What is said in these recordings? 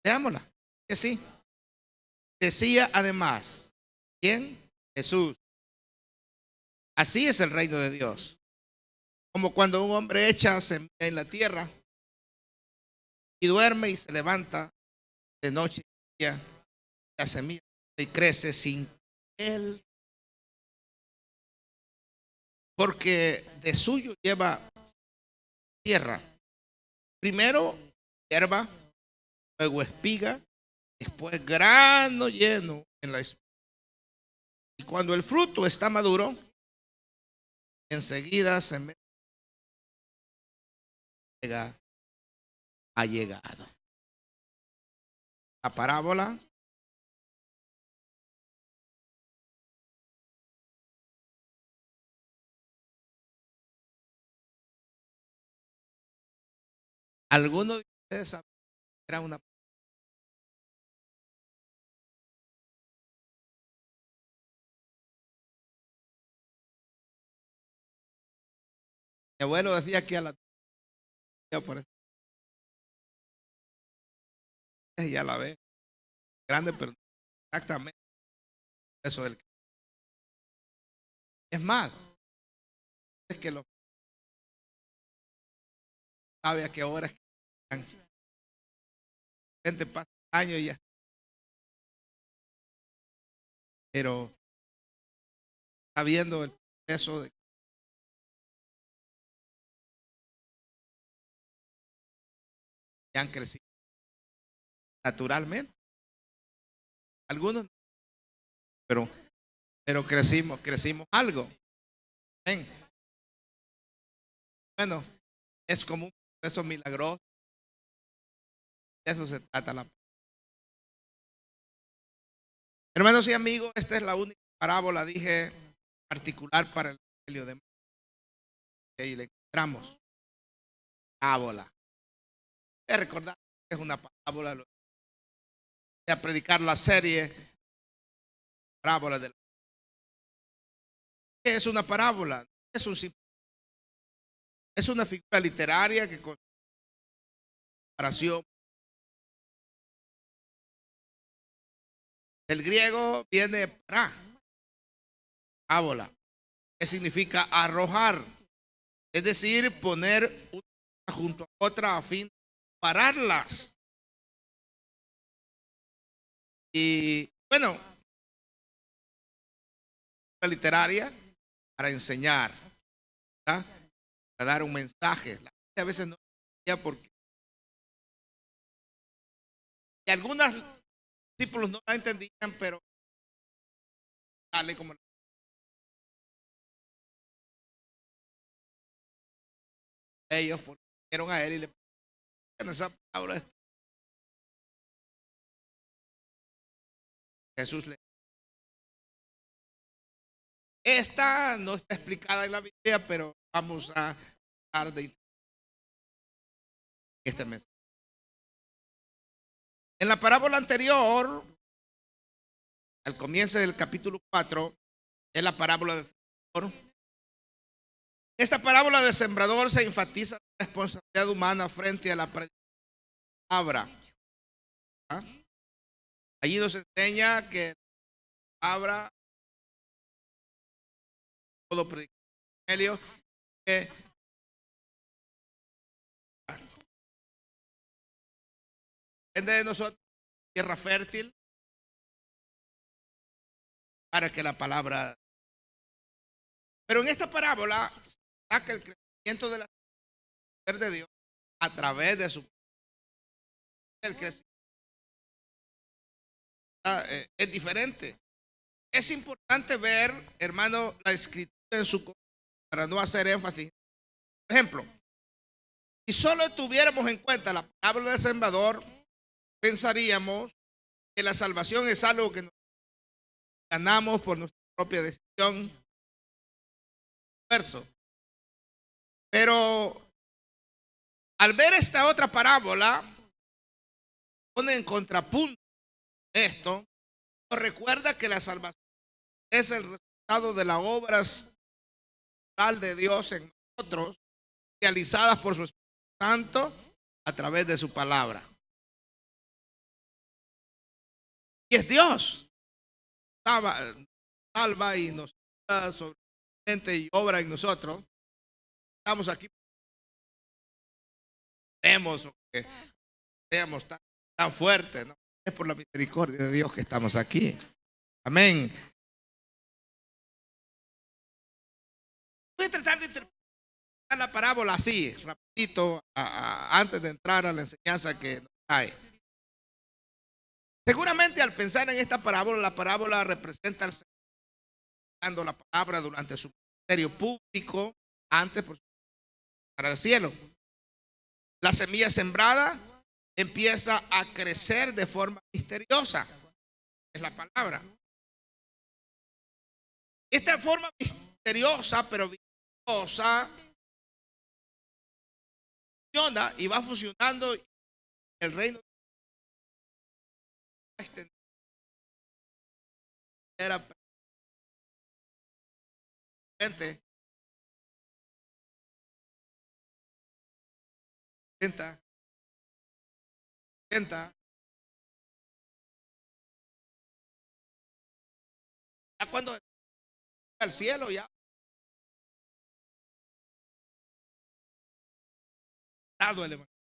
Leámosla. Que sí. Decía además, ¿quién? Jesús. Así es el reino de Dios. Como cuando un hombre echa semilla en la tierra y duerme y se levanta de noche y día, la semilla y crece sin él, porque de suyo lleva tierra. Primero hierba, luego espiga, después grano lleno en la espiga. Y cuando el fruto está maduro, enseguida se mete ha llegado. La parábola algunos de ustedes saben que era una. Mi abuelo decía que a la por eso ya la ve grande, pero exactamente eso del. Es más, es que lo sabe a qué hora es que gente pasa años y ya, pero está viendo el proceso de que han crecido naturalmente. Algunos, pero crecimos algo. ¿Ven? Bueno, es como un proceso milagroso. De eso se trata la. Hermanos y amigos, esta es la única parábola, dije, particular para el Evangelio de Mateo. Y le encontramos parábola. Voy a recordar que es una parábola. Voy a predicar la serie parábola de la. ¿Qué es una parábola? Es una figura literaria que con comparación del griego viene parábola, que significa arrojar, es decir, poner una junto a otra a fin de pararlas. Y bueno, la literaria para enseñar, ¿verdad? Para dar un mensaje. La gente a veces no entendía porque y algunos discípulos no la entendían, pero sale como ellos porque vieron a él y le pusieron esa palabra. Jesús le. Esta no está explicada en la Biblia, pero vamos a dar de este mensaje. En la parábola anterior, al comienzo del capítulo 4, es la parábola del sembrador. Esta parábola del sembrador se enfatiza la responsabilidad humana frente a la palabra. ¿Ah? Allí nos enseña que la palabra, todo predicario, que depende de nosotros, tierra fértil, para que la palabra. Pero en esta parábola saca el crecimiento de la poder de Dios a través de su el crecimiento es diferente. Es importante ver, hermano, la escritura en su para no hacer énfasis. Por ejemplo, si solo tuviéramos en cuenta la parábola del sembrador, pensaríamos que la salvación es algo que nos ganamos por nuestra propia decisión, esfuerzo. Pero al ver esta otra parábola, pone en contrapunto esto, nos recuerda que la salvación es el resultado de las obras de Dios en nosotros, realizadas por su Espíritu Santo a través de su palabra. Y es Dios. Salva y nos da sobre gente y obra en nosotros. Estamos aquí. Vemos que seamos tan fuertes, ¿no? Es por la misericordia de Dios que estamos aquí. Amén. Voy a tratar de interpretar la parábola así, rapidito, antes de entrar a la enseñanza que nos trae. Seguramente al pensar en esta parábola, la parábola representa al Señor dando la palabra durante su ministerio público, antes por para el cielo. La semilla sembrada empieza a crecer de forma misteriosa. Es la palabra. Esta forma misteriosa, pero vigorosa, funciona y va funcionando el reino. Era gente. Ya cuando al cielo ya dado el evangelio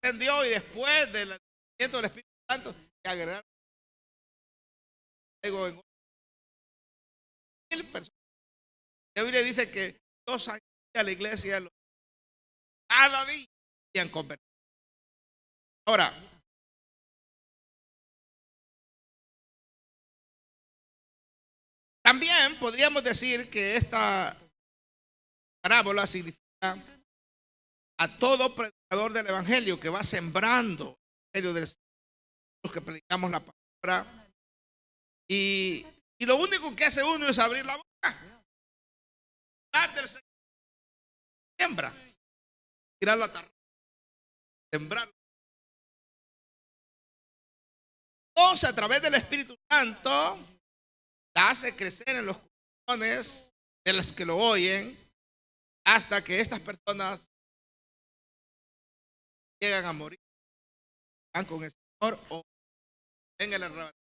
encendió, y después del nacimiento del Espíritu Santo se agregaron en 1,000 personas. La Biblia dice que 2 años a la iglesia cada día se han convertido. Ahora, también podríamos decir que esta parábola significa a todo predicador del evangelio que va sembrando el evangelio del Señor, los que predicamos la palabra, y lo único que hace uno es abrir la boca, hablar del Señor, siembra, tirarlo a tierra, sembrar. Entonces, a través del Espíritu Santo, la hace crecer en los corazones de los que lo oyen, hasta que estas personas llegan a morir, van con el Señor o venga el arrebatamiento.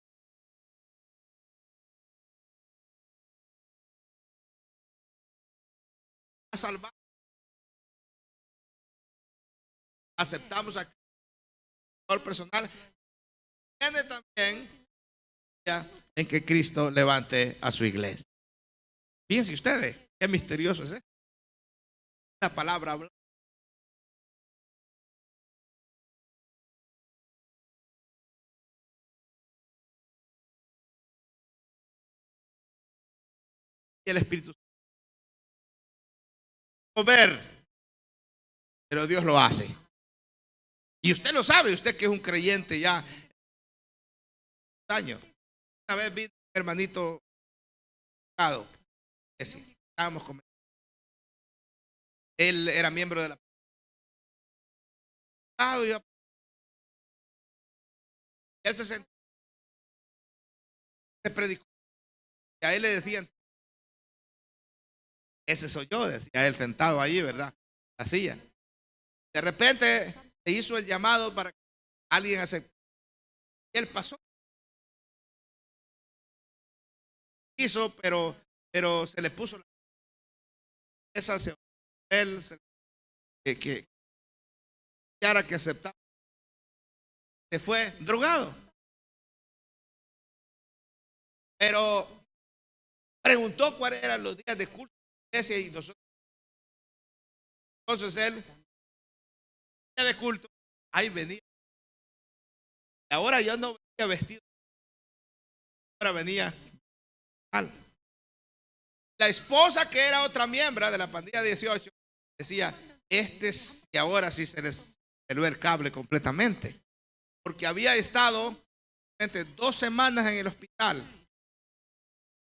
A salvar. Aceptamos a Cristo personal. Tiene también en que Cristo levante a su iglesia. Fíjense ustedes, qué misterioso es esto. La palabra habla. Y el Espíritu Santo. Ver, pero Dios lo hace. Y usted lo sabe, usted que es un creyente ya años. Una vez vi un hermanito, estábamos comentando. Él era miembro de la él se predicó, y a él le decían, ese soy yo, decía él sentado allí, ¿verdad? La silla. De repente se hizo el llamado para que alguien aceptara. Y él pasó. Hizo, pero se le puso esa él que aceptaba. Se fue drogado. Pero preguntó cuáles eran los días de culto de la iglesia y nosotros. Entonces él, día de culto, ahí venía. Y ahora ya no venía vestido. Ahora venía mal. La esposa, que era otra miembro de la pandilla 18, decía, y ahora sí se les peló el cable completamente. Porque había estado 2 semanas en el hospital,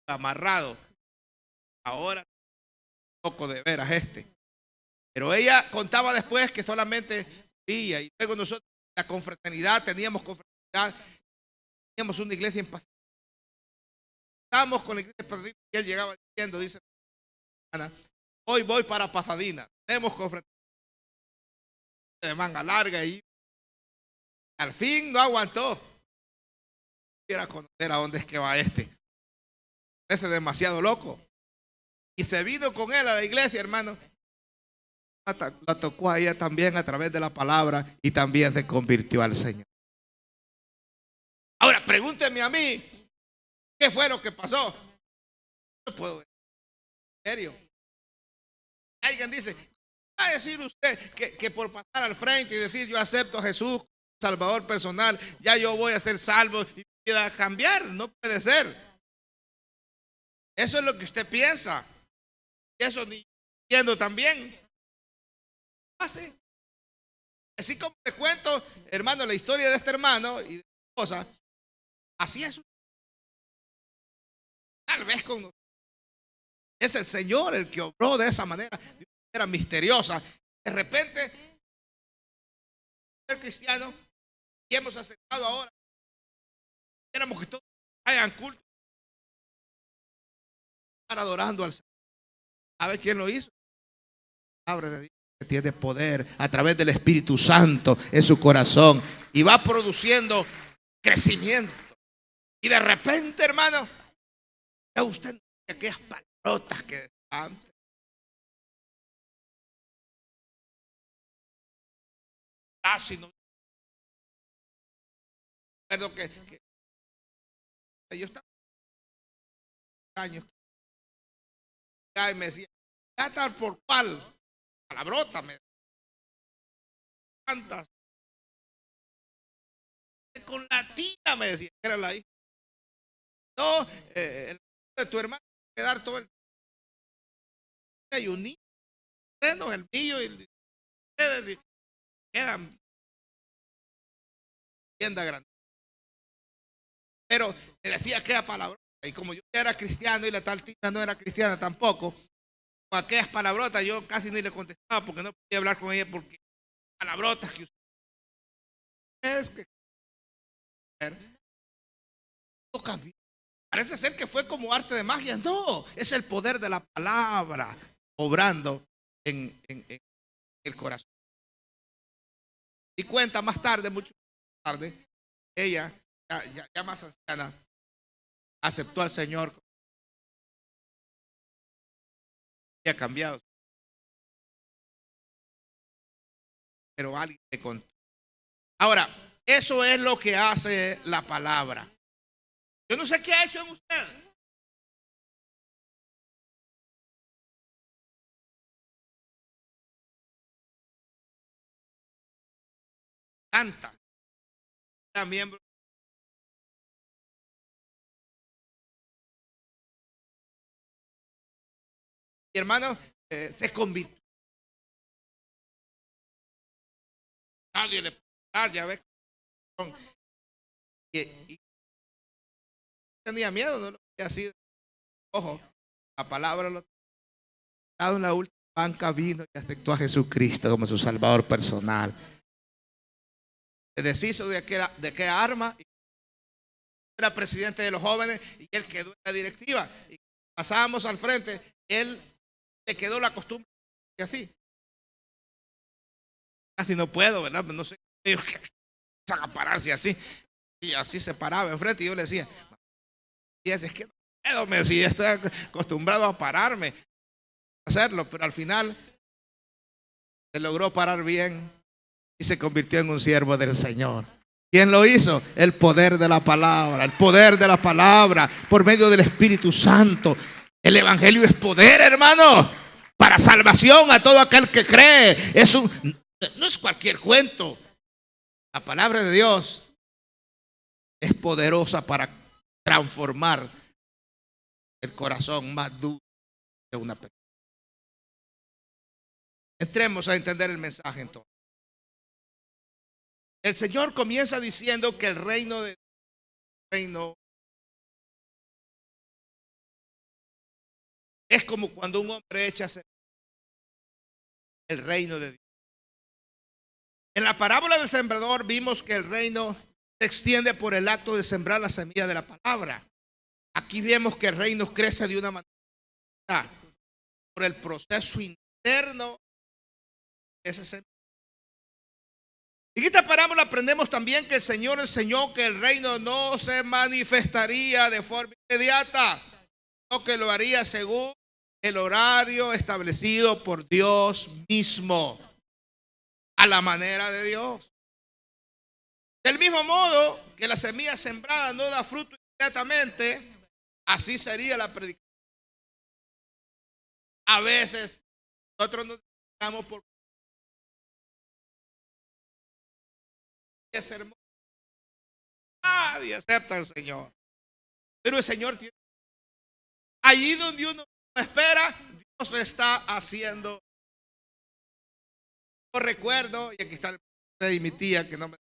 amarrado. Ahora poco de veras pero ella contaba después que solamente vía, y luego nosotros la confraternidad, teníamos una iglesia en paz. Estábamos con la iglesia en Pasadena y él llegaba diciendo, dice, hoy voy para Pasadena, tenemos confraternidad de manga larga y Al fin no aguantó. Quiera conocer a dónde es que va este. Este es demasiado loco. Y se vino con él a la iglesia, hermano. La tocó a ella también a través de la palabra y también se convirtió al Señor. Ahora, pregúnteme a mí, ¿qué fue lo que pasó? No puedo decir en serio. Alguien dice, ¿va a decir usted que por pasar al frente y decir yo acepto a Jesús como Salvador personal, ya yo voy a ser salvo y mi vida va a cambiar? No puede ser. Eso es lo que usted piensa. Y eso ni entiendo también. Así. Así como te cuento, hermano, la historia de este hermano y de su esposa, así es. Tal vez con nosotros. Es el Señor el que obró de esa manera misteriosa. De repente, ser cristiano y hemos aceptado ahora. Queremos que todos hagan culto. Estar adorando al Señor. ¿Sabe quién lo hizo? La palabra de Dios que tiene poder a través del Espíritu Santo en su corazón y va produciendo crecimiento. Y de repente, hermano, ya usted aquellas palabrotas que decía antes. Casi no. Recuerdo que yo estaba años y me decía, ya tal por cual, palabrota, me tantas. Con la tía me decía, era la hija. No, el de tu hermano quedar todo el y un niño, el mío y ustedes quedan tienda grande. Pero me decía aquella palabra, y como yo era cristiano y la tal tita no era cristiana tampoco, con aquellas palabrotas yo casi ni le contestaba porque no podía hablar con ella porque palabrotas que usted es que no cambió. Parece ser que fue como arte de magia. No, es el poder de la palabra obrando en el corazón. Y cuenta más tarde, mucho más tarde, ella, ya más anciana, aceptó al Señor. Y ha cambiado. Pero alguien le contó. Ahora, eso es lo que hace la palabra. Yo no sé qué ha hecho en usted. Tanta. Era miembro. Mi hermano se convirtió. Nadie le puede dar, ya ves. Y tenía miedo, no lo hacía así. Ojo, la palabra lo ha dado en la última banca, vino y aceptó a Jesucristo como su Salvador personal. Se deshizo de aquella arma. Era presidente de los jóvenes y él quedó en la directiva. Y pasábamos al frente, él le quedó la costumbre y así. Casi no puedo, ¿verdad? No sé. A pararse así. Y así se paraba enfrente y yo le decía, y es que no puedo, me decía, estoy acostumbrado a pararme, a hacerlo, pero al final se logró parar bien y se convirtió en un siervo del Señor. ¿Quién lo hizo? El poder de la palabra, el poder de la palabra por medio del Espíritu Santo. El Evangelio es poder, hermano, para salvación a todo aquel que cree. No es cualquier cuento. La palabra de Dios es poderosa para transformar el corazón más duro de una persona. Entremos a entender el mensaje entonces. El Señor comienza diciendo que el reino es como cuando un hombre echa el reino de Dios. En la parábola del sembrador vimos que el reino se extiende por el acto de sembrar la semilla de la palabra. Aquí vemos que el reino crece de una manera por el proceso interno de esa semilla. En esta parábola aprendemos también que el Señor enseñó que el reino no se manifestaría de forma inmediata, sino que lo haría según el horario establecido por Dios mismo, a la manera de Dios. Del mismo modo que la semilla sembrada no da fruto inmediatamente, así sería la predicación. A veces nosotros nos damos por sermón. Nadie acepta al Señor. Pero el Señor tiene. Allí donde uno espera, Dios está haciendo. Yo recuerdo, y aquí está el padre y mi tía que no me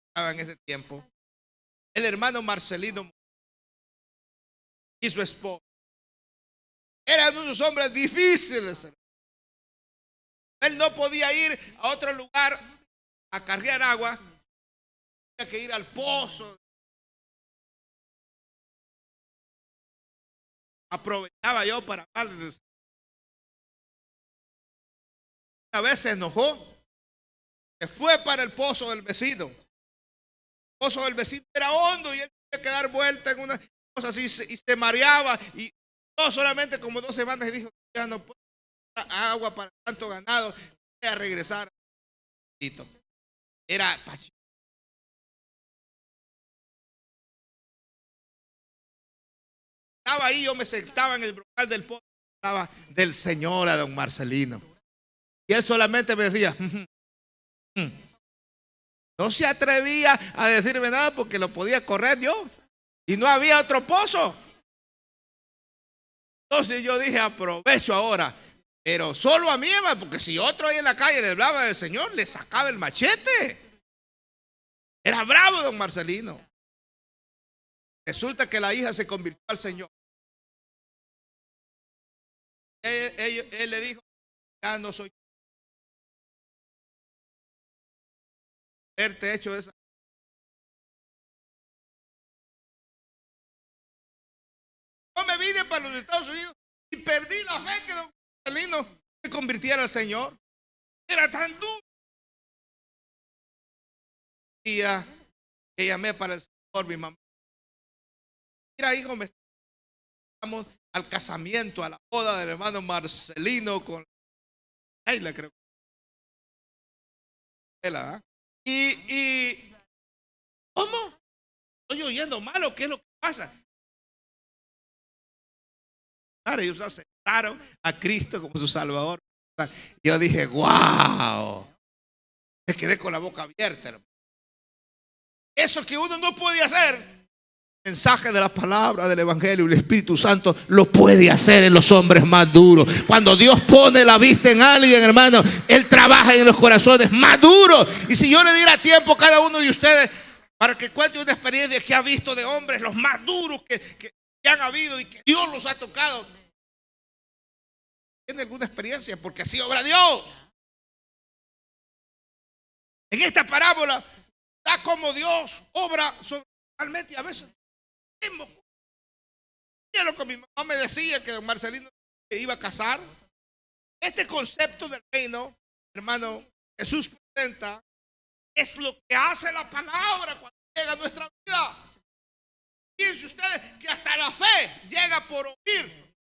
estaba en ese tiempo, el hermano Marcelino y su esposa. Eran unos hombres difíciles. Él no podía ir a otro lugar a cargar agua, tenía que ir al pozo. Aprovechaba yo para hablarles. Una vez se enojó, se fue para el pozo del vecino. El pozo del vecino era hondo y él tenía que dar vuelta en una cosa así y se mareaba. Y no solamente como 2 semanas y dijo, ya no puedo dar agua para tanto ganado, voy a regresar. Era Pachi. Estaba ahí, yo me sentaba en el brocal del pozo, hablaba del Señor a don Marcelino. Y él solamente me decía, no se atrevía a decirme nada porque lo podía correr yo. Y no había otro pozo. Entonces yo dije, aprovecho ahora. Pero solo a mí, porque si otro ahí en la calle le hablaba del Señor, le sacaba el machete. Era bravo don Marcelino. Resulta que la hija se convirtió al Señor. Él le dijo, ya no soy. Haberte hecho esa. Yo me vine para los Estados Unidos y perdí la fe que don Marcelino se convirtiera al Señor. Era tan duro. Y que llamé para el Señor, mi mamá. Mira, hijo, estamos al casamiento, a la boda del hermano Marcelino con Ayla, creo. Y ¿cómo? ¿Estoy oyendo mal o qué es lo que pasa? Ellos aceptaron a Cristo como su Salvador. Y yo dije, wow. Me quedé con la boca abierta, hermano. Eso que uno no puede hacer, el mensaje de la palabra del Evangelio y el Espíritu Santo lo puede hacer en los hombres más duros. Cuando Dios pone la vista en alguien, hermano, Él trabaja en los corazones más duros. Y si yo le diera tiempo a cada uno de ustedes para que cuente una experiencia que ha visto de hombres los más duros que han habido y que Dios los ha tocado, ¿tiene alguna experiencia? Porque así obra Dios. En esta parábola da como Dios obra sobrenaturalmente y a veces es lo que mi mamá me decía, que don Marcelino se iba a casar. Este concepto del reino, hermano, Jesús presenta, es lo que hace la palabra cuando llega a nuestra vida. Fíjense ustedes que hasta la fe llega por oír.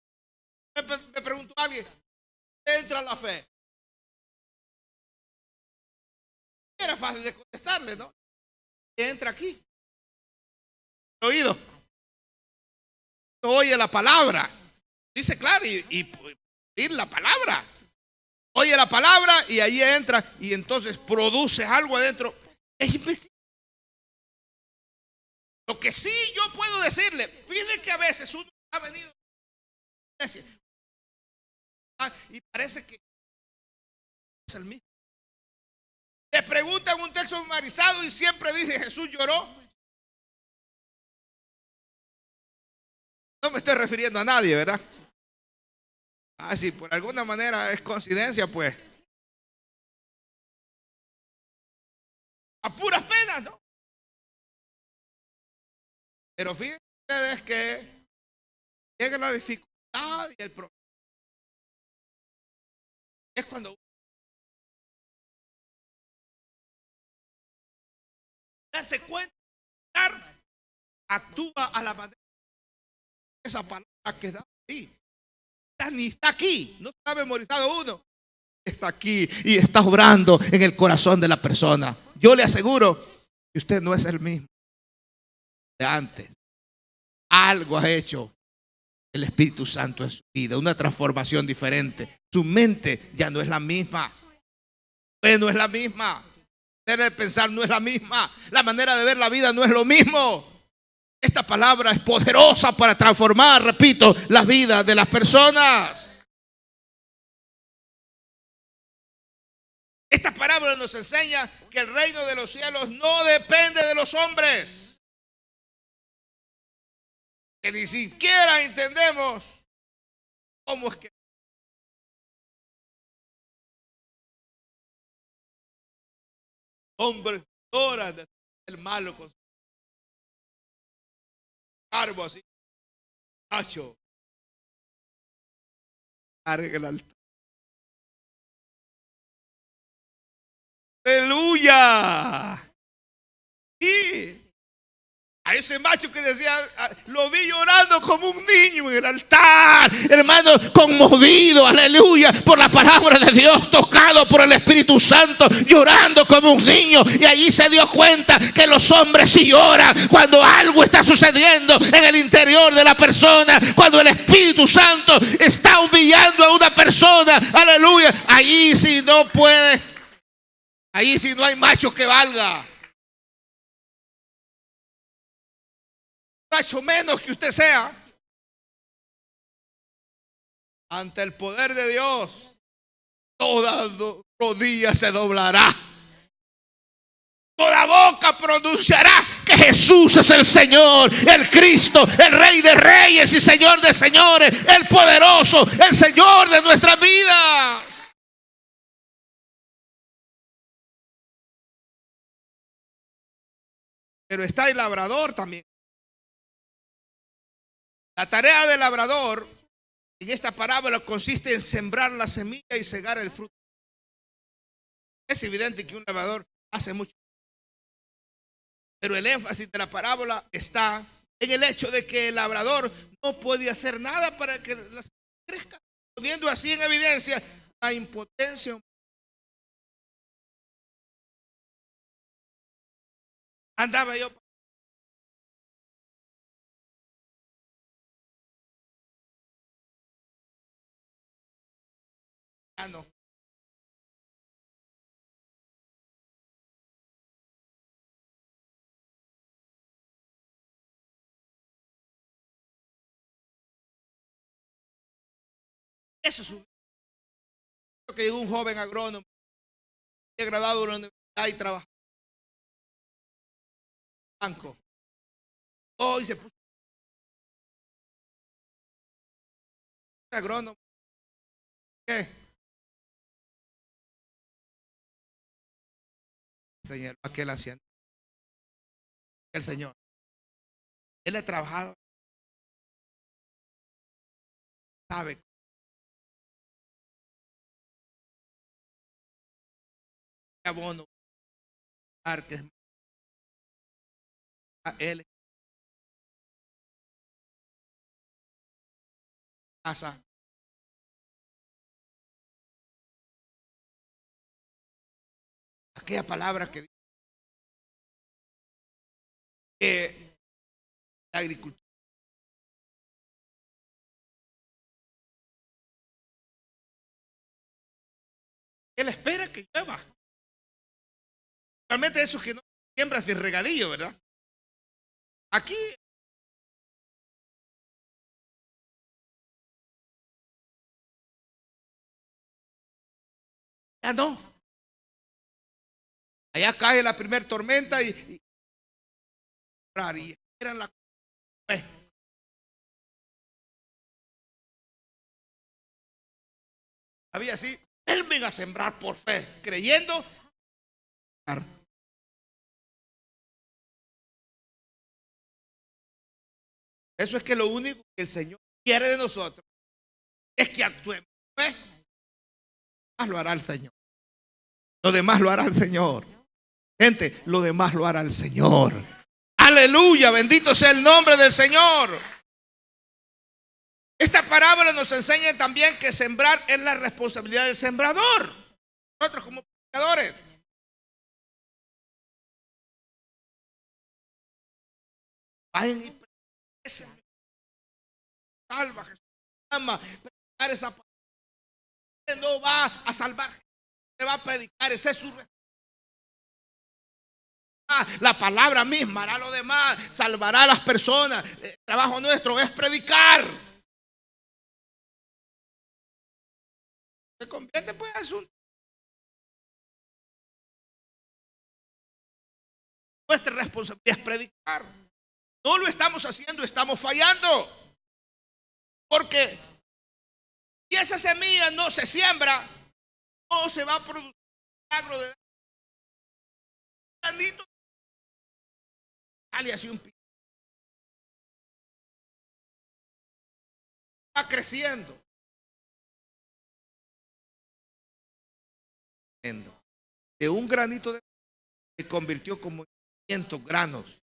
Me preguntó alguien, ¿entra la fe? Era fácil de contestarle, ¿no? Entra aquí. Oído. Oye la palabra. Dice claro, y oír la palabra. Oye la palabra y ahí entra y entonces produce algo adentro. Es imposible. Lo que sí yo puedo decirle, fíjate que a veces uno ha venido a la iglesia y parece que es el mismo. Le preguntan un texto memorizado y siempre dice Jesús lloró. No me estoy refiriendo a nadie, ¿verdad? Si por alguna manera es coincidencia, pues a puras penas, ¿no? Pero fíjense ustedes que llega la dificultad y el problema. Es cuando darse cuenta, actúa a la manera de esa palabra que da ahí. Ni está aquí, no se ha memorizado uno. Está aquí y está obrando en el corazón de la persona. Yo le aseguro que usted no es el mismo de antes. Algo ha hecho el Espíritu Santo en su vida, una transformación diferente. Su mente ya no es la misma. No es la misma. La manera de pensar no es la misma. La manera de ver la vida no es lo mismo. Esta palabra es poderosa para transformar, repito, la vida de las personas. Esta parábola nos enseña que el reino de los cielos no depende de los hombres. Que ni siquiera entendemos cómo es que hombres oran de el malo con su carbo así, macho, carga el altar. ¡Aleluya! Y a ese macho que decía, lo vi llorando como un niño en el altar, hermano, conmovido, aleluya, por la palabra de Dios, tocado por el Espíritu Santo, llorando como un niño. Y allí se dio cuenta que los hombres sí lloran cuando algo está sucediendo en el interior de la persona, cuando el Espíritu Santo está humillando a una persona, aleluya. Allí sí no puede, allí sí no hay macho que valga. Macho menos que usted sea, ante el poder de Dios, toda rodilla se doblará, toda boca pronunciará que Jesús es el Señor, el Cristo, el Rey de Reyes y Señor de Señores, el poderoso, el Señor de nuestras vidas. Pero está el labrador también. La tarea del labrador en esta parábola consiste en sembrar la semilla y cegar el fruto. Es evidente que un labrador hace mucho. Pero el énfasis de la parábola está en el hecho de que el labrador no puede hacer nada para que la semilla crezca, poniendo así en evidencia la impotencia. Andaba yo. No. Eso es un que un joven agrónomo graduado de la universidad y trabaja en el banco. Hoy se puso agrónomo. ¿Qué? Señor, aquel anciano. El Señor. Él ha trabajado. Sabe. Abono. Que es a él. Casa. Aquella palabra que dice que la agricultura. Él espera que llueva. Realmente eso es que no siembra sin regadillo, ¿verdad? Aquí ya no. Allá cae la primera tormenta y esperan la fe. Había así, él venga a sembrar por fe, creyendo. Eso es que lo único que el Señor quiere de nosotros es que actuemos. ¿Ves? Más lo hará el Señor. Lo demás lo hará el Señor. Gente, lo demás lo hará el Señor. Aleluya, bendito sea el nombre del Señor. Esta parábola nos enseña también que sembrar es la responsabilidad del sembrador. Nosotros como predicadores. Vayan y prediquen. Salva, Jesús ama. Predicar esa palabra no va a salvar, se va a predicar, ese es su responsabilidad. La palabra misma hará lo demás, salvará a las personas. El trabajo nuestro es predicar. Se convierte pues en asunto. Nuestra responsabilidad es predicar. No lo estamos haciendo, estamos fallando. Porque si esa semilla no se siembra, no se va a producir un milagro de granito. Sale así un pico. Va creciendo. De un granito de se convirtió como 500 granos.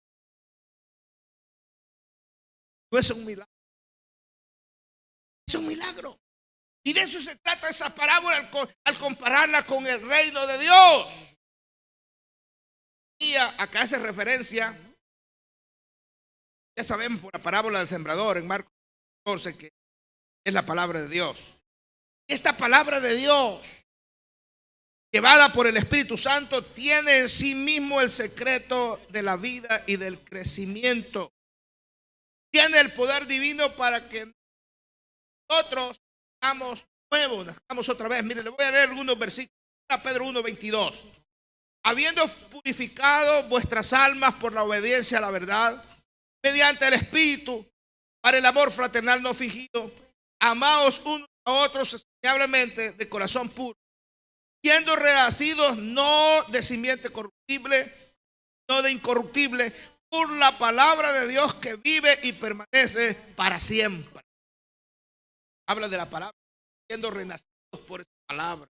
No es un milagro. Es un milagro. Y de eso se trata esa parábola al compararla con el reino de Dios. Y acá hace referencia, ya sabemos por la parábola del sembrador en Marcos 14 que es la palabra de Dios. Esta palabra de Dios, llevada por el Espíritu Santo, tiene en sí mismo el secreto de la vida y del crecimiento. Tiene el poder divino para que nosotros seamos nuevos, nazcamos otra vez. Mire, le voy a leer algunos versículos. Pedro 1:22. Habiendo purificado vuestras almas por la obediencia a la verdad, mediante el Espíritu, para el amor fraternal no fingido, amaos unos a otros entrañablemente de corazón puro, siendo renacidos no de simiente corruptible, no de incorruptible, por la palabra de Dios que vive y permanece para siempre. Habla de la palabra, siendo renacidos por esa palabra.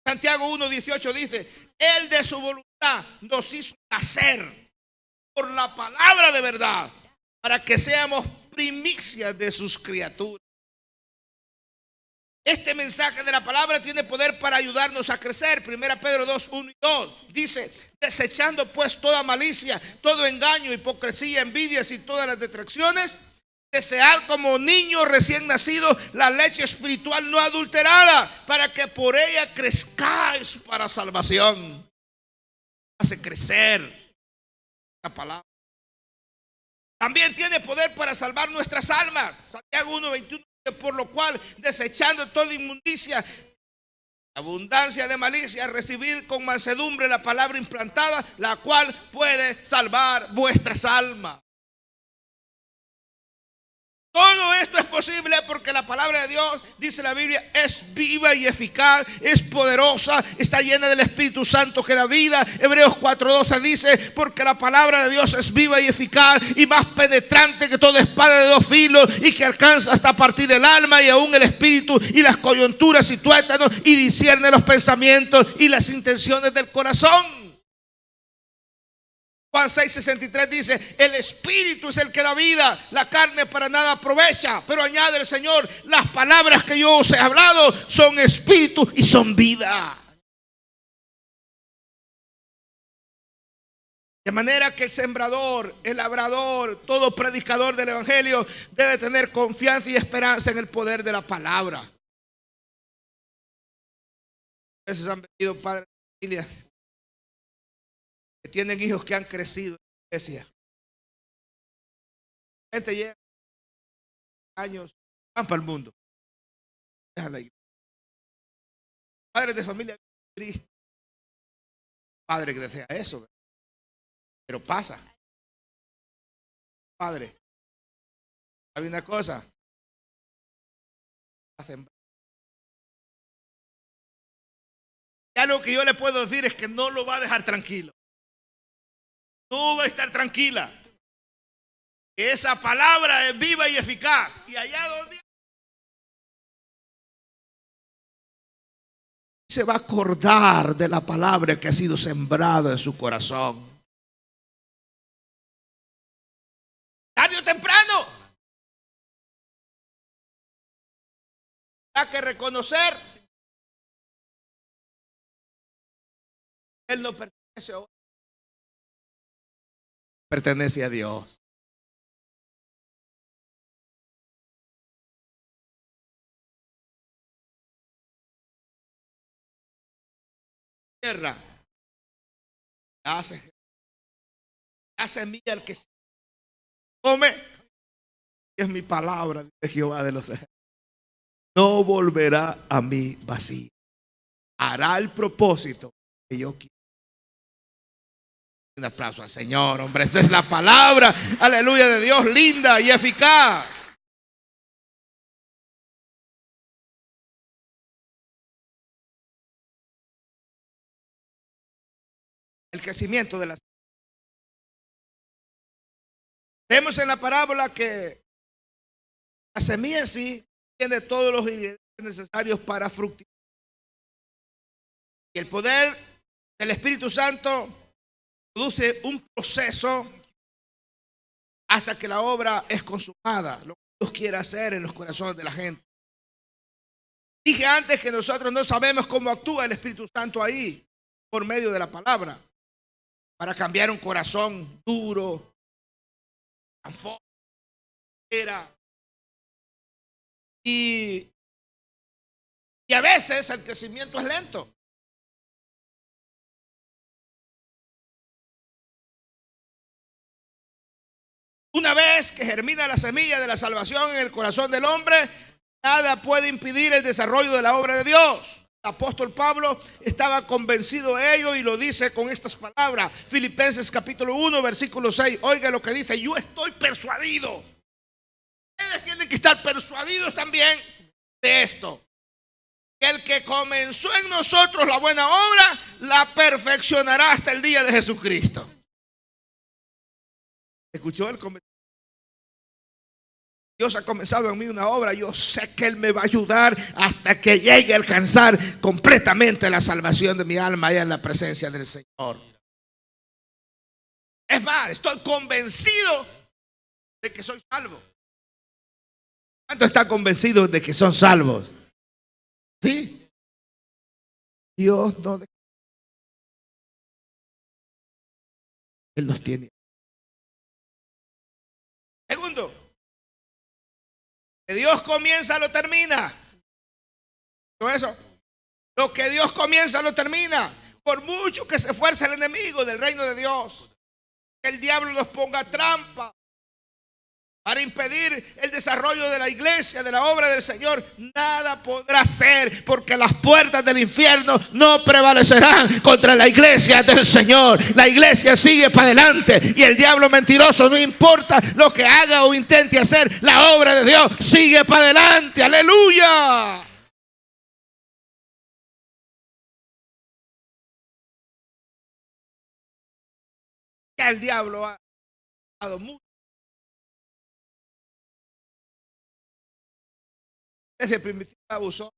Santiago 1:18 dice, Él de su voluntad nos hizo nacer por la palabra de verdad, para que seamos primicias de sus criaturas. Este mensaje de la palabra tiene poder para ayudarnos a crecer. 1 Pedro 2:1 y 2 dice, desechando pues toda malicia, todo engaño, hipocresía, envidias y todas las detracciones, desead como niños recién nacidos la leche espiritual no adulterada, para que por ella crezcáis para salvación. Hace crecer la palabra. También tiene poder para salvar nuestras almas. Santiago 1:21, por lo cual, desechando toda inmundicia, abundancia de malicia, recibid con mansedumbre la palabra implantada, la cual puede salvar vuestras almas. Todo esto es posible porque la palabra de Dios, dice la Biblia, es viva y eficaz, es poderosa, está llena del Espíritu Santo que da vida. Hebreos 4:12 dice, porque la palabra de Dios es viva y eficaz y más penetrante que toda espada de dos filos y que alcanza hasta partir el alma y aún el espíritu y las coyunturas y tuétanos y discierne los pensamientos y las intenciones del corazón. Juan 6:63 dice, el Espíritu es el que da vida, la carne para nada aprovecha. Pero añade el Señor, las palabras que yo os he hablado son espíritu y son vida. De manera que el sembrador, el labrador, todo predicador del Evangelio debe tener confianza y esperanza en el poder de la palabra. A veces han venido padres de familia que tienen hijos que han crecido en la iglesia. Gente llega años, van para el mundo. Dejan la iglesia. Padres de familia tristes. Padre que desea eso, ¿verdad? Pero pasa. Padre, ¿sabe una cosa? Ya lo que yo le puedo decir es que no lo va a dejar tranquilo. No va a estar tranquila. Esa palabra es viva y eficaz. Y allá donde se va a acordar de la palabra que ha sido sembrada en su corazón. Tarde o temprano, hay que reconocer, él no pertenece a otro, pertenece a Dios. Tierra hace mía el que come, es mi palabra de Jehová de los ejércitos. No volverá a mí vacío. Hará el propósito que yo quiero. Un aplauso al Señor, hombre. Esa es la palabra, aleluya, de Dios, linda y eficaz. El crecimiento de las. Vemos en la parábola que la semilla en sí tiene todos los ingredientes necesarios para fructificar. Y el poder del Espíritu Santo produce un proceso hasta que la obra es consumada, lo que Dios quiere hacer en los corazones de la gente. Dije antes que nosotros no sabemos cómo actúa el Espíritu Santo ahí, por medio de la palabra, para cambiar un corazón duro, y a veces el crecimiento es lento. Una vez que germina la semilla de la salvación en el corazón del hombre, nada puede impedir el desarrollo de la obra de Dios. El apóstol Pablo estaba convencido de ello y lo dice con estas palabras. Filipenses capítulo 1, versículo 6. Oiga lo que dice: yo estoy persuadido. Ustedes tienen que estar persuadidos también de esto. El que comenzó en nosotros la buena obra, la perfeccionará hasta el día de Jesucristo. ¿Escuchó el comentario? Dios ha comenzado en mí una obra, yo sé que Él me va a ayudar hasta que llegue a alcanzar completamente la salvación de mi alma allá en la presencia del Señor. Es más, estoy convencido de que soy salvo. ¿Cuántos están convencidos de que son salvos? ¿Sí? Dios no deja. Él nos tiene. Segundo, que Dios comienza lo termina. Todo eso, lo que Dios comienza lo termina. Por mucho que se esfuerce el enemigo del reino de Dios, que el diablo nos ponga trampa para impedir el desarrollo de la iglesia, de la obra del Señor, nada podrá ser, porque las puertas del infierno no prevalecerán contra la iglesia del Señor. La iglesia sigue para adelante y el diablo mentiroso, no importa lo que haga o intente hacer, la obra de Dios sigue para adelante. Aleluya. Ya el diablo ha dado mucho. Desde primitiva abusó.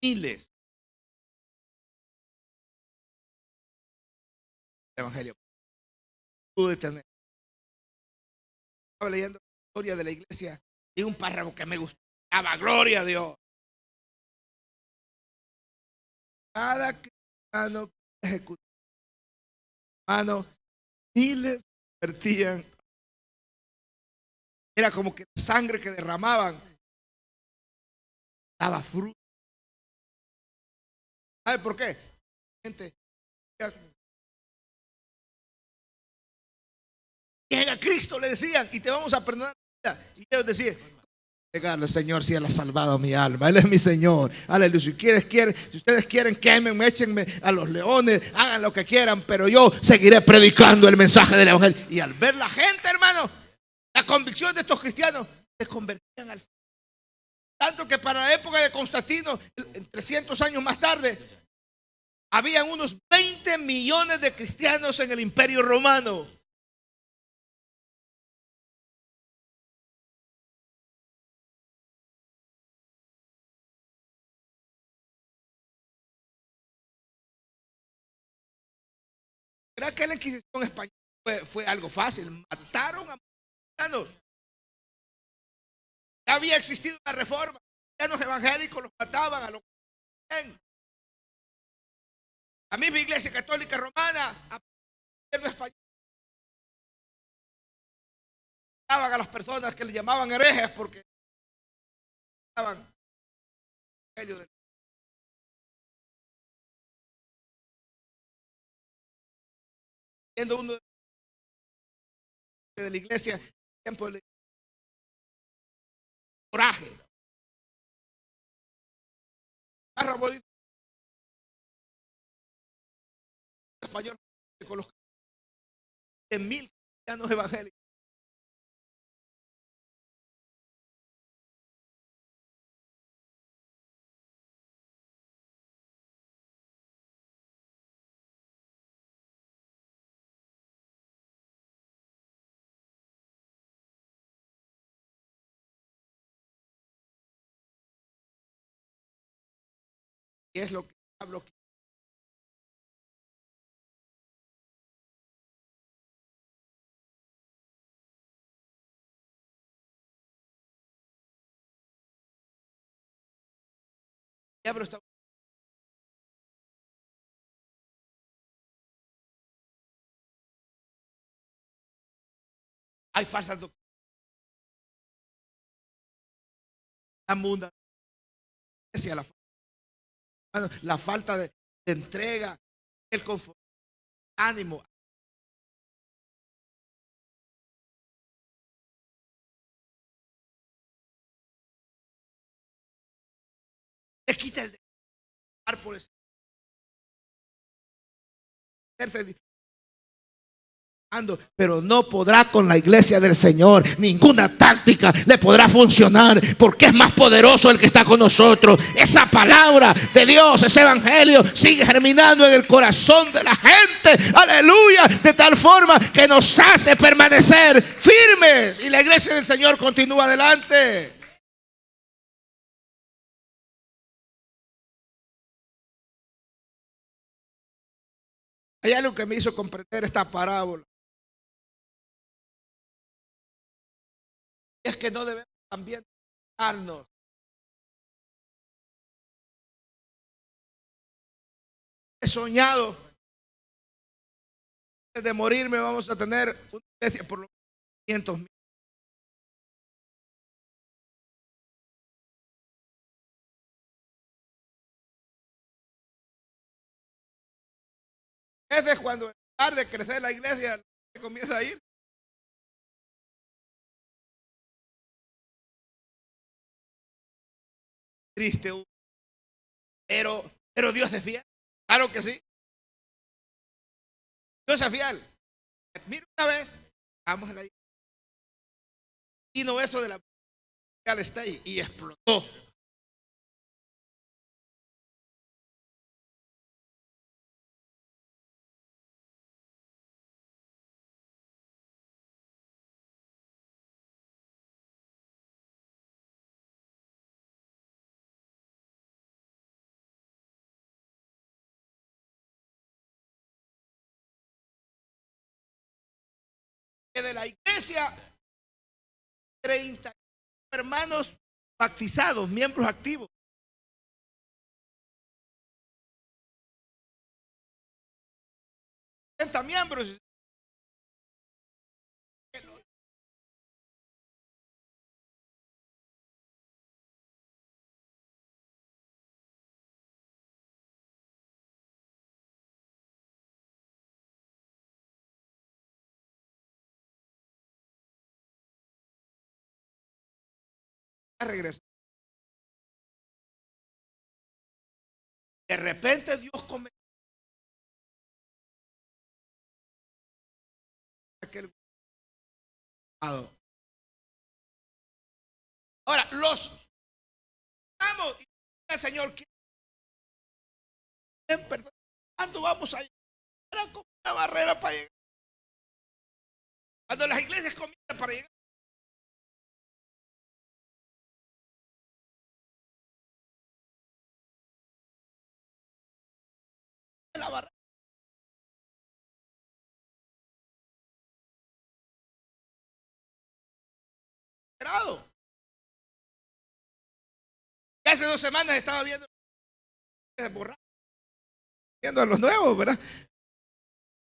Miles. El evangelio. Pude tener. Estaba leyendo la historia de la iglesia y un párrafo que me gustaba. Gloria a Dios. Cada cristiano que ejecutaba, hermano, miles vertían. Era como que la sangre que derramaban daba fruto. ¿Sabe por qué? Gente, llega a Cristo, le decían, y te vamos a perdonar la vida. Y ellos decían: llegarle, Señor, si Él ha salvado mi alma, Él es mi Señor. Aleluya. Si ustedes quieren, quémenme, échenme a los leones, hagan lo que quieran, pero yo seguiré predicando el mensaje del evangelio. Y al ver la gente, hermano, la convicción de estos cristianos se convertían al Señor. Tanto que para la época de Constantino, 300 años más tarde, habían unos 20 millones de cristianos en el Imperio Romano. ¿Será que la Inquisición española fue algo fácil? Mataron a cristianos. Ya había existido una reforma. Los evangélicos los mataban a los cristianos. La misma Iglesia Católica Romana, a gobierno español, mataban a las personas que le llamaban herejes porque estaban en el evangelio de siendo uno de la iglesia, tiempo de coraje. Español con los de 1000 cristianos evangélicos. Y es lo que hablo. Diablo está hay falta de la falta de entrega, el confort, ánimo. Le quita el dejar por ese pero no podrá con la iglesia del Señor. Ninguna táctica le podrá funcionar porque es más poderoso el que está con nosotros. Esa palabra de Dios, ese evangelio sigue germinando en el corazón de la gente, aleluya, de tal forma que nos hace permanecer firmes y la iglesia del Señor continúa adelante. Hay algo que me hizo comprender esta parábola. Es que no debemos también darnos. He soñado de morirme vamos a tener una iglesia por lo menos 500,000. Es cuando en lugar de crecer la iglesia comienza a ir. Triste. Pero Dios es fiel. Claro que sí. Dios es fiel. Mira una vez, vamos a la iglesia. Vino esto de la está y explotó. De la iglesia, 30 hermanos bautizados, miembros activos. 30 miembros. Regresó. De repente Dios comenzó aquel. Ahora, los vamos, el Señor, ¿cuándo vamos a llegar? Era como una barrera para llegar. Cuando las iglesias comienzan para llegar. La barrera. desesperado. Y hace 2 semanas estaba viendo viendo a los nuevos, ¿verdad?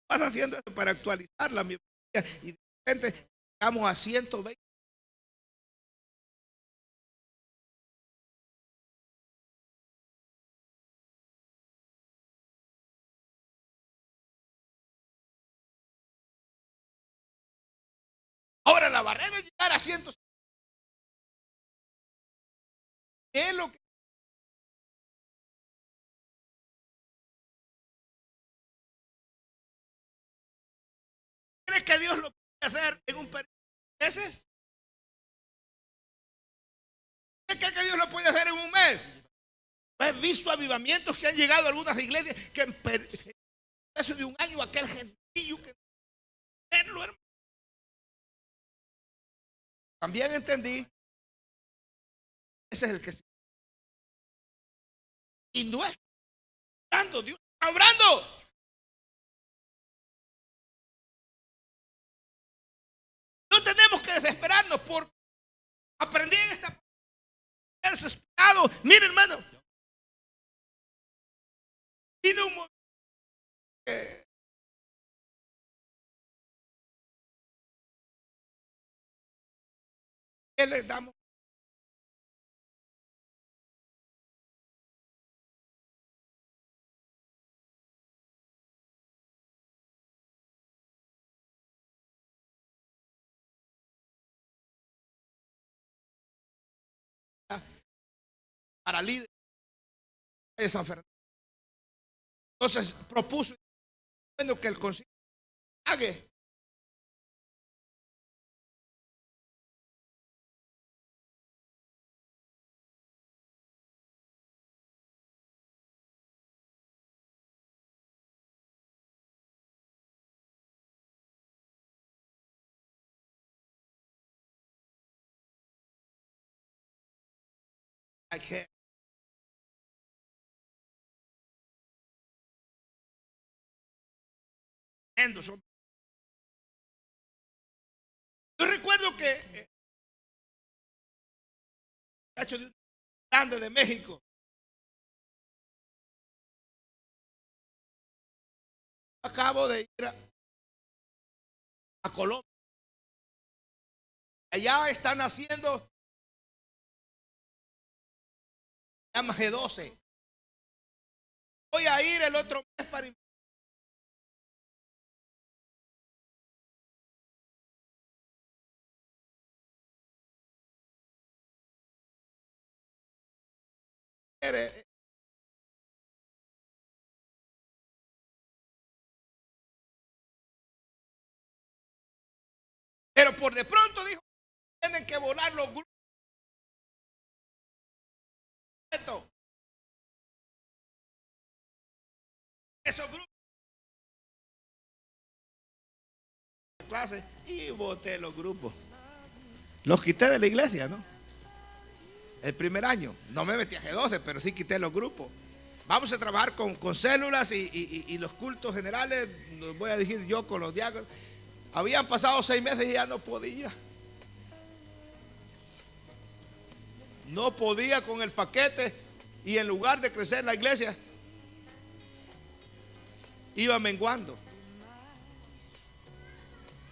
Vas haciendo eso para actualizar la membresía y de repente llegamos a 120. Ahora la barrera es llegar a 100. ¿Qué es lo que cree que Dios lo puede hacer en un periodo de meses? ¿Qué cree que Dios lo puede hacer en un mes? He visto avivamientos que han llegado a algunas iglesias que en precio de un año aquel gentillo que hermano. También entendí, ese es el que sí. Y no es obrando, Dios está obrando. No tenemos que desesperarnos porque aprendí en esta desesperado. Miren, hermano, vino un momento que le damos para líder de San Fernando. Entonces propuso bueno, que el concilio pague que yo recuerdo que muchacho de un grande de México acabo de ir a Colombia. Allá están haciendo llama G12. Voy a ir el otro mes para pero por de pronto dijo tienen que volar los grupos. Esos grupos de clase y boté los grupos. Los quité de la iglesia, ¿no? El primer año. No me metí a G12, pero sí quité los grupos. Vamos a trabajar con células y los cultos generales, los voy a decir yo con los diáconos. Habían pasado 6 meses y ya no podía. No podía con el paquete y en lugar de crecer la iglesia, iba menguando.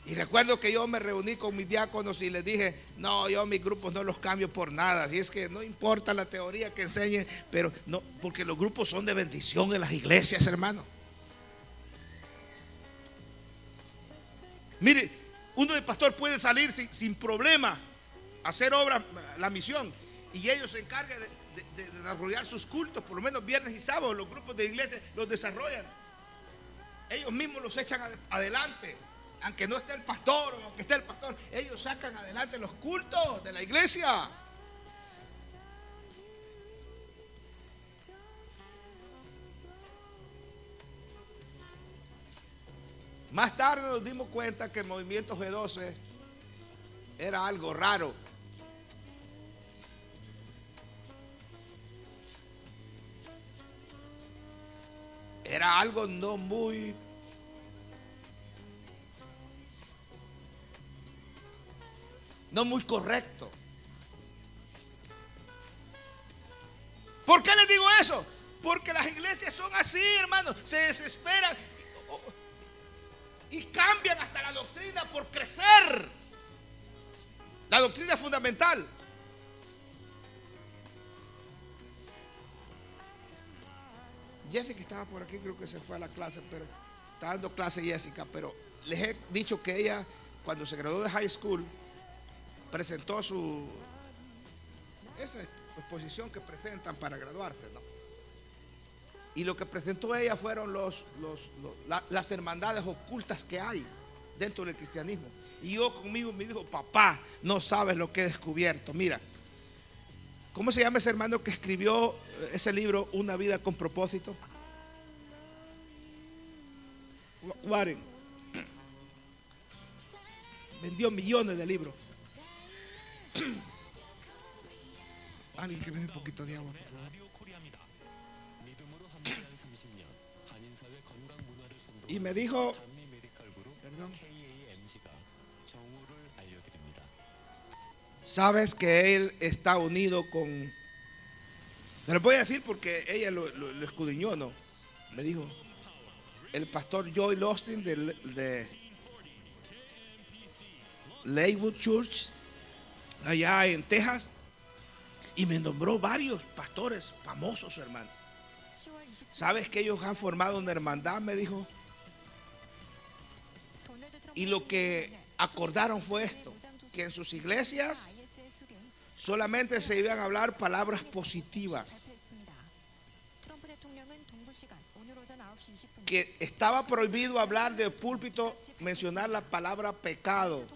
Y recuerdo que yo me reuní con mis diáconos y les dije, no, yo mis grupos no los cambio por nada. Y es que no importa la teoría que enseñen, pero no, porque los grupos son de bendición en las iglesias, hermano. Mire, uno de pastor puede salir sin problema a hacer obra, la misión, y ellos se encargan de desarrollar sus cultos, por lo menos viernes y sábado, los grupos de iglesia los desarrollan. Ellos mismos los echan adelante. Aunque no esté el pastor o aunque esté el pastor, ellos sacan adelante los cultos de la iglesia. Más tarde nos dimos cuenta que el movimiento G12 era algo raro. Era algo no muy no muy correcto. ¿Por qué les digo eso? Porque las iglesias son así, hermanos, se desesperan y cambian hasta la doctrina por crecer. La doctrina fundamental. Jessica estaba por aquí, creo que se fue a la clase, pero está dando clase Jessica, pero les he dicho que ella, cuando se graduó de high school, presentó esa exposición que presentan para graduarse, ¿no? Y lo que presentó ella fueron las hermandades ocultas que hay dentro del cristianismo. Y yo conmigo me dijo, papá, no sabes lo que he descubierto. Mira, ¿cómo se llama ese hermano que escribió ese libro, Una vida con propósito? Warren. Vendió millones de libros. Alguien que me dé un poquito de agua. Y me dijo, perdón, sabes que él está unido con, te lo voy a decir porque ella lo escudriñó, ¿no? Me dijo, el pastor Joel Austin de Lakewood Church, allá en Texas, y me nombró varios pastores famosos, hermano. ¿Sabes que ellos han formado una hermandad? Me dijo. Y lo que acordaron fue esto, que en sus iglesias solamente se iban a hablar palabras positivas, que estaba prohibido hablar de púlpito, mencionar la palabra pecado,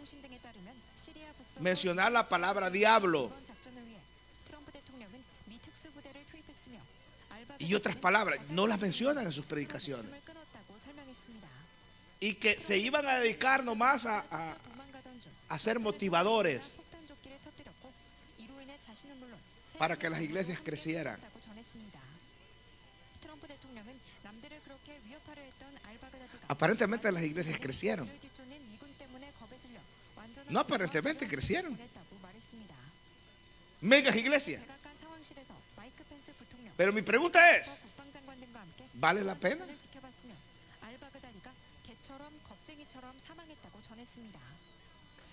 mencionar la palabra diablo y otras palabras, no las mencionan en sus predicaciones. Y que se iban a dedicar nomás a ser motivadores para que las iglesias crecieran. Aparentemente las iglesias crecieron. No, aparentemente crecieron. Megas iglesias. Pero mi pregunta es, ¿vale la pena?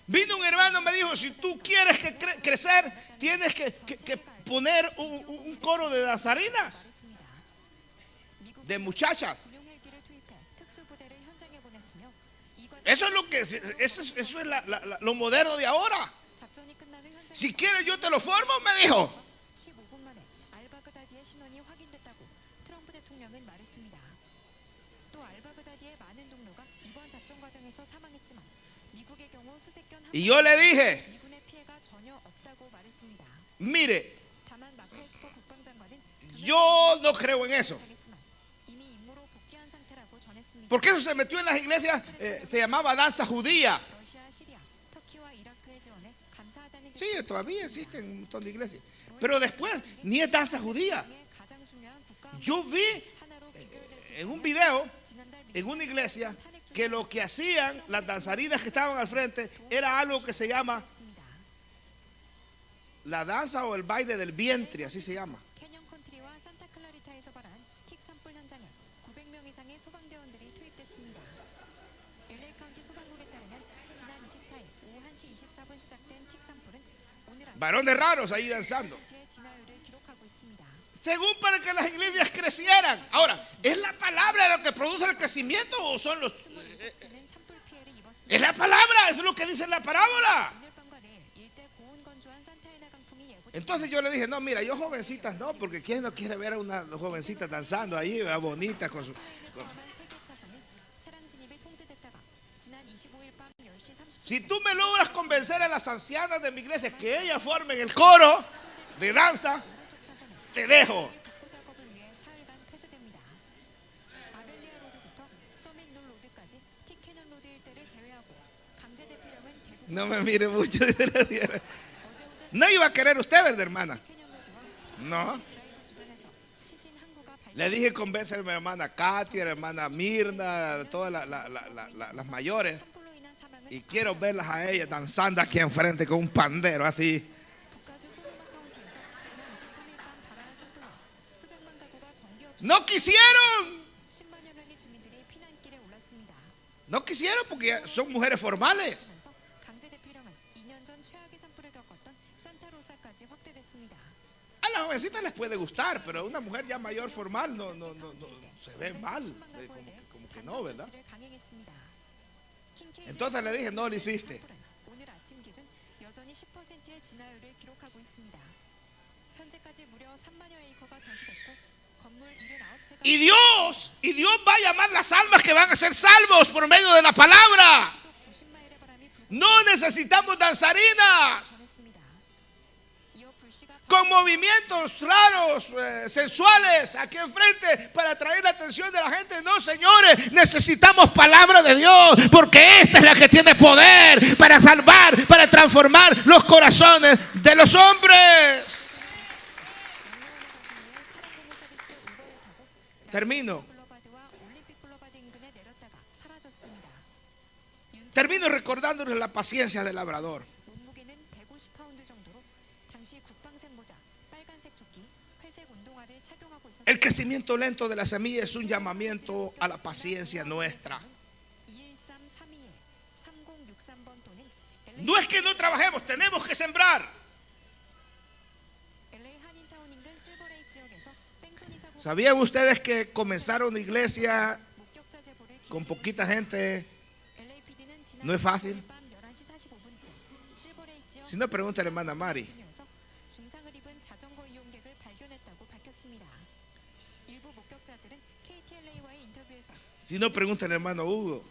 Vino un hermano, me dijo, si tú quieres crecer, tienes que poner un coro de danzarinas, de muchachas. Eso es lo que eso es lo moderno de ahora. Si quieres yo te lo formo, me dijo. Y yo le dije, mire, yo no creo en eso. Porque eso se metió en las iglesias, se llamaba danza judía. Sí, todavía existen un montón de iglesias. Pero después, ni es danza judía. Yo vi en un video, en una iglesia, que lo que hacían las danzarinas que estaban al frente era algo que se llama la danza o el baile del vientre, así se llama. Varones raros ahí danzando. Según para que las iglesias crecieran. Ahora, ¿es la palabra lo que produce el crecimiento o son los... es la palabra, eso es lo que dice la parábola. Entonces yo le dije, no, mira, yo jovencitas no, porque ¿quién no quiere ver a una jovencita danzando ahí, bonita con su... Si tú me logras convencer a las ancianas de mi iglesia que ellas formen el coro de danza, te dejo. No me mire mucho. No iba a querer usted, ¿verdad, hermana? No. Le dije convencer a mi hermana Katia, a la hermana Mirna, a todas las mayores. Y quiero verlas a ellas danzando aquí enfrente con un pandero así. No quisieron. No quisieron porque son mujeres formales. A las jovencitas les puede gustar, pero a una mujer ya mayor formal no se ve mal. Como que no, ¿verdad? Entonces le dije, no lo hiciste. Y Dios va a llamar las almas que van a ser salvos por medio de la palabra. No necesitamos danzarinas con movimientos raros, sensuales, aquí enfrente para atraer la atención de la gente. No, señores, necesitamos palabra de Dios, porque esta es la que tiene poder para salvar, para transformar los corazones de los hombres. Termino recordándoles la paciencia del labrador. El crecimiento lento de la semilla es un llamamiento a la paciencia nuestra. No es que no trabajemos, tenemos que sembrar. ¿Sabían ustedes que comenzaron una iglesia con poquita gente no es fácil? Si no, pregunta a la hermana Mari. Si no, pregunta al hermano Hugo.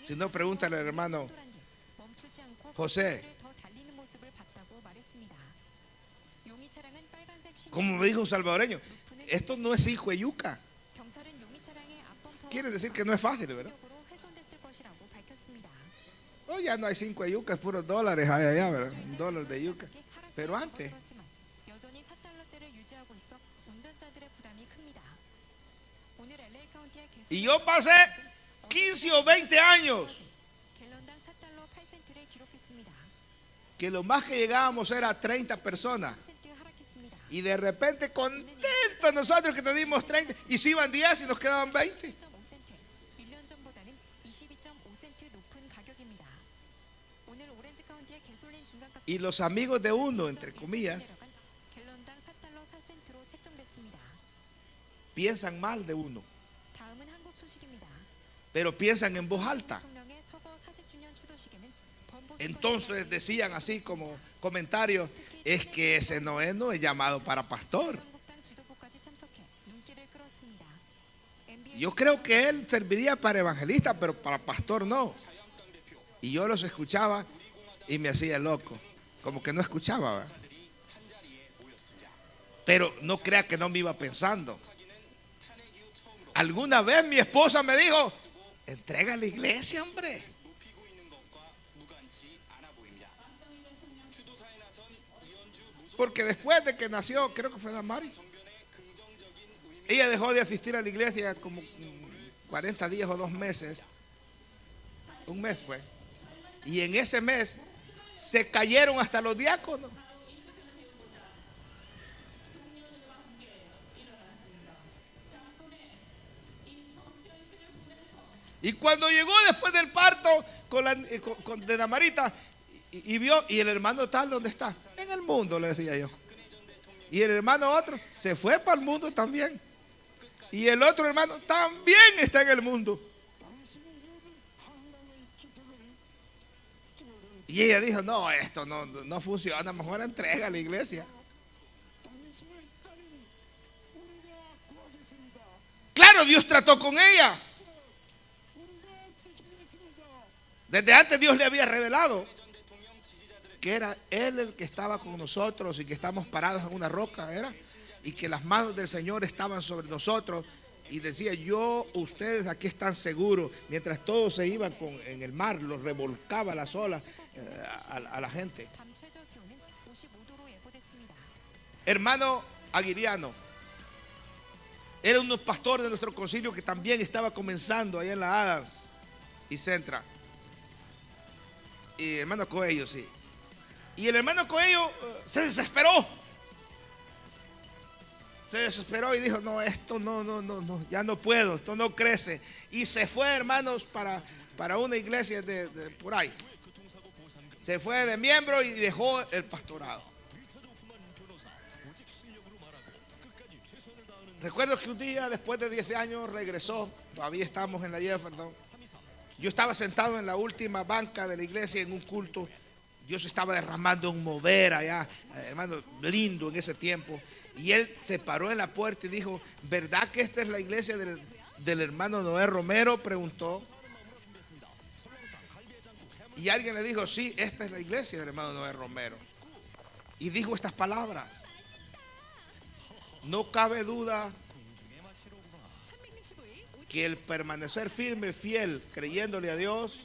Si no, pregunta al hermano José. Como me dijo un salvadoreño, esto no es hijo de yuca. Quiere decir que no es fácil, ¿verdad? Hoy ya no hay 5 de yuca, es puros dólares allá, ¿verdad? $1 de yuca. Pero antes. Y yo pasé 15 o 20 años que lo más que llegábamos era 30 personas. Y de repente contentos nosotros que teníamos 30 y se iban 10 y nos quedaban 20. Y los amigos de uno, entre comillas, piensan mal de uno, pero piensan en voz alta. Entonces decían así como comentarios, es que ese no es llamado para pastor. Yo creo que él serviría para evangelista, pero para pastor no. Y yo los escuchaba y me hacía loco, como que no escuchaba, ¿verdad? Pero no crea que no me iba pensando. Alguna vez mi esposa me dijo, entrega a la iglesia, hombre. Porque después de que nació, creo que fue Damaris, ella dejó de asistir a la iglesia como 40 días o 2 meses. Un mes fue. Y en ese mes se cayeron hasta los diáconos. Y cuando llegó después del parto de Damarita y vio, y el hermano tal, ¿dónde está? En el mundo, le decía yo. Y el hermano otro se fue para el mundo también. Y el otro hermano también está en el mundo. Y ella dijo, no, esto no funciona, mejor entrega a la iglesia. Claro, Dios trató con ella. Desde antes Dios le había revelado que era Él el que estaba con nosotros y que estamos parados en una roca, ¿era? Y que las manos del Señor estaban sobre nosotros. Y decía, ustedes aquí están seguros. Mientras todos se iban en el mar, los revolcaba las olas a la gente. Hermano Aguiriano era un pastor de nuestro concilio que también estaba comenzando allá en la Adams y Centra. Y hermano Coello, sí. Y el hermano Coello se desesperó. Se desesperó y dijo, no, esto no, ya no puedo, esto no crece. Y se fue, hermanos, para una iglesia de por ahí. Se fue de miembro y dejó el pastorado. Recuerdo que un día, después de 10 años, regresó. Todavía estamos en la Jefferson. Yo estaba sentado en la última banca de la iglesia en un culto. Dios estaba derramando un mover allá, hermano, lindo en ese tiempo. Y él se paró en la puerta y dijo, ¿verdad que esta es la iglesia del hermano Noé Romero? Preguntó. Y alguien le dijo, sí, esta es la iglesia del hermano Noé Romero. Y dijo estas palabras: no cabe duda que el permanecer firme, fiel, creyéndole a Dios,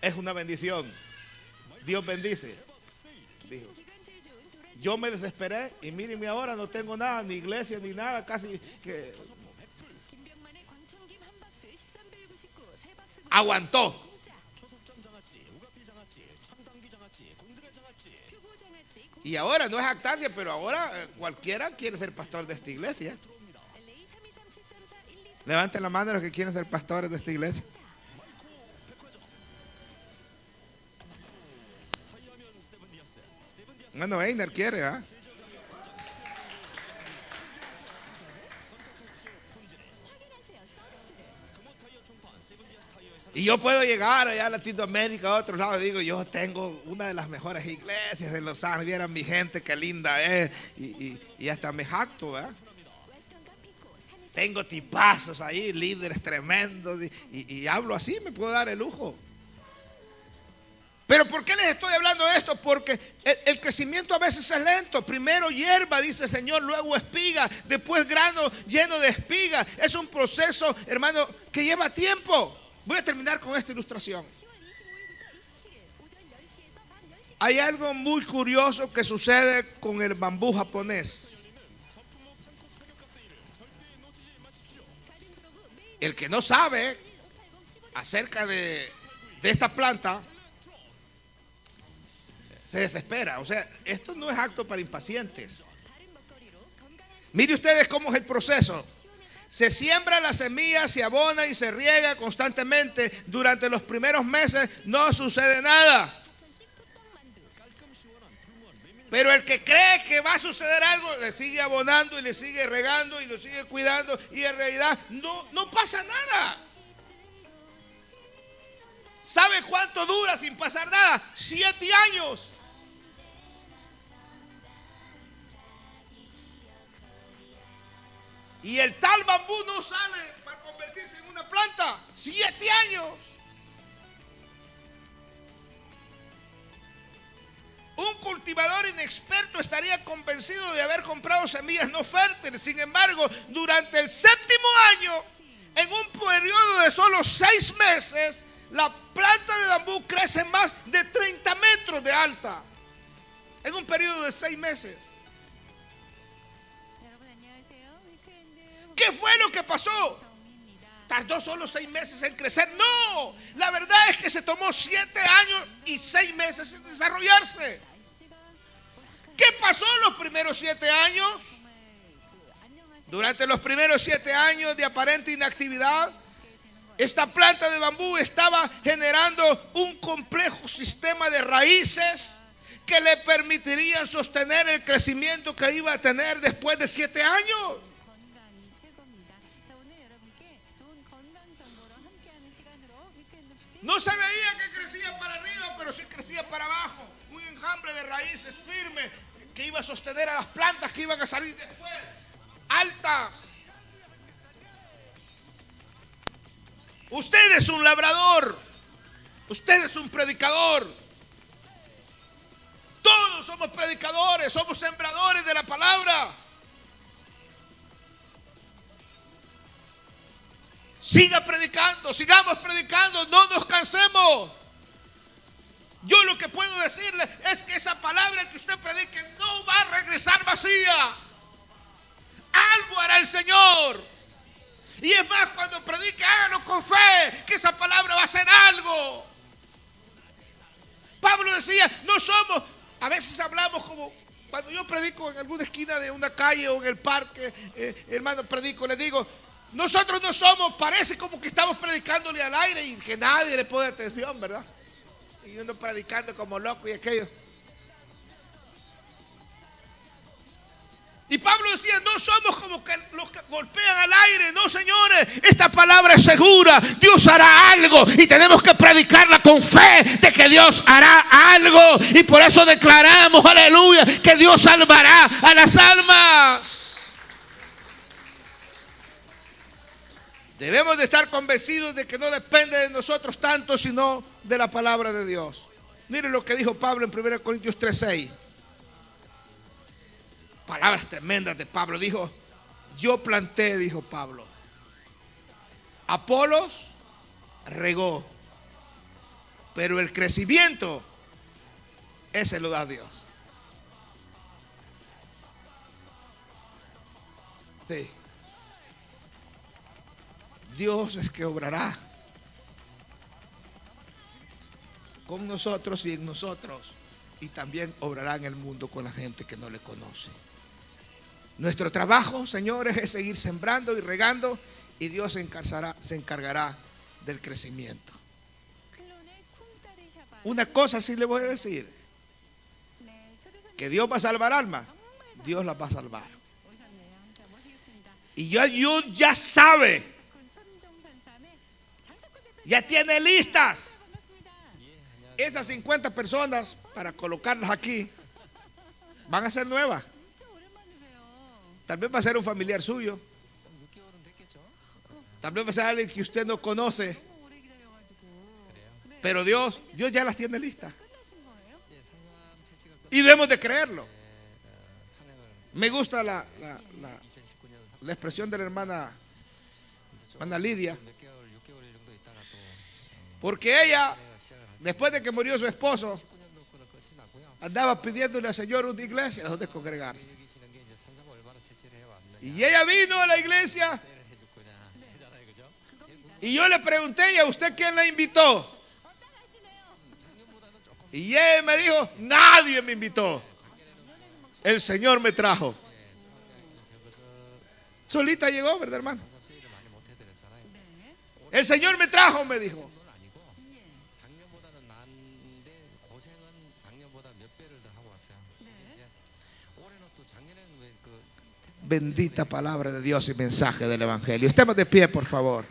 es una bendición. Dios bendice, dijo. Yo me desesperé y mírenme ahora, no tengo nada, ni iglesia, ni nada, casi que... Aguantó. Y ahora no es jactancia, pero ahora cualquiera quiere ser pastor de esta iglesia. Levanten la mano los que quieren ser pastores de esta iglesia. Bueno, Einer quiere, ¿ah? Y yo puedo llegar allá a Latinoamérica, a otros lados, y digo, yo tengo una de las mejores iglesias de Los Ángeles, vieran mi gente, qué linda es, y hasta me jacto, ¿verdad? Tengo tipazos ahí, líderes tremendos, y hablo así, me puedo dar el lujo. Pero ¿por qué les estoy hablando de esto? Porque el crecimiento a veces es lento. Primero hierba, dice el Señor, luego espiga, después grano lleno de espiga. Es un proceso, hermano, que lleva tiempo. Voy a terminar con esta ilustración. Hay algo muy curioso que sucede con el bambú japonés. El que no sabe acerca de esta planta se desespera. O sea, esto no es acto para impacientes. Mire ustedes cómo es el proceso. Se siembra la semilla, se abona y se riega constantemente. Durante los primeros meses no sucede nada. Pero el que cree que va a suceder algo, le sigue abonando y le sigue regando y lo sigue cuidando, y en realidad no pasa nada. ¿Sabe cuánto dura sin pasar nada? 7 años. Y el tal bambú no sale para convertirse en una planta. 7 años. Un cultivador inexperto estaría convencido de haber comprado semillas no fértiles. Sin embargo, durante el 7º año, en un periodo de solo 6 meses, la planta de bambú crece más de 30 metros de alta. En un periodo de 6 meses. ¿Qué fue lo que pasó? ¿Tardó solo 6 meses en crecer? No, la verdad es que se tomó 7 años y 6 meses en desarrollarse. ¿Qué pasó en los primeros 7 años? Durante los primeros 7 años de aparente inactividad, esta planta de bambú estaba generando un complejo sistema de raíces que le permitirían sostener el crecimiento que iba a tener después de 7 años. No se veía que crecía para arriba, pero sí crecía para abajo. Un enjambre de raíces firme que iba a sostener a las plantas que iban a salir después, altas. Usted es un labrador. Usted es un predicador. Todos somos predicadores, somos sembradores de la palabra. Siga predicando, sigamos predicando, no nos cansemos. Yo lo que puedo decirle es que esa palabra que usted predique no va a regresar vacía. Algo hará el Señor. Y es más, cuando predique, hágalo con fe, que esa palabra va a hacer algo. Pablo decía, no somos, a veces hablamos como, cuando yo predico en alguna esquina de una calle o en el parque, hermano, predico, le digo, nosotros no somos, parece como que estamos predicándole al aire y que nadie le pone atención, ¿verdad? Y uno predicando como loco y aquello. Y Pablo decía, no somos como que los que golpean al aire, no, señores, esta palabra es segura, Dios hará algo y tenemos que predicarla con fe de que Dios hará algo, y por eso declaramos, aleluya, que Dios salvará a las almas. Debemos de estar convencidos de que no depende de nosotros tanto, sino de la palabra de Dios. Miren lo que dijo Pablo en 1 Corintios 3:6. Palabras tremendas de Pablo. Dijo, yo planté, dijo Pablo. Apolos regó. Pero el crecimiento, ese lo da Dios. Sí. Dios es que obrará con nosotros y en nosotros. Y también obrará en el mundo con la gente que no le conoce. Nuestro trabajo, señores, es seguir sembrando y regando, y Dios se encargará del crecimiento. Una cosa sí le voy a decir, que Dios va a salvar almas, Dios las va a salvar. Y Dios ya sabe, ya tiene listas esas 50 personas para colocarlas aquí. Van a ser nuevas. Tal vez va a ser un familiar suyo. Tal vez va a ser alguien que usted no conoce. Pero Dios ya las tiene listas. Y debemos de creerlo. Me gusta la expresión de la hermana Lidia. Porque ella, después de que murió su esposo, andaba pidiéndole al Señor una iglesia donde congregarse. Y ella vino a la iglesia. Y yo le pregunté, ¿y a usted quién la invitó? Y ella me dijo, nadie me invitó. El Señor me trajo. Solita llegó, ¿verdad, hermano? El Señor me trajo, me dijo. Bendita palabra de Dios y mensaje del Evangelio. Estemos de pie, por favor.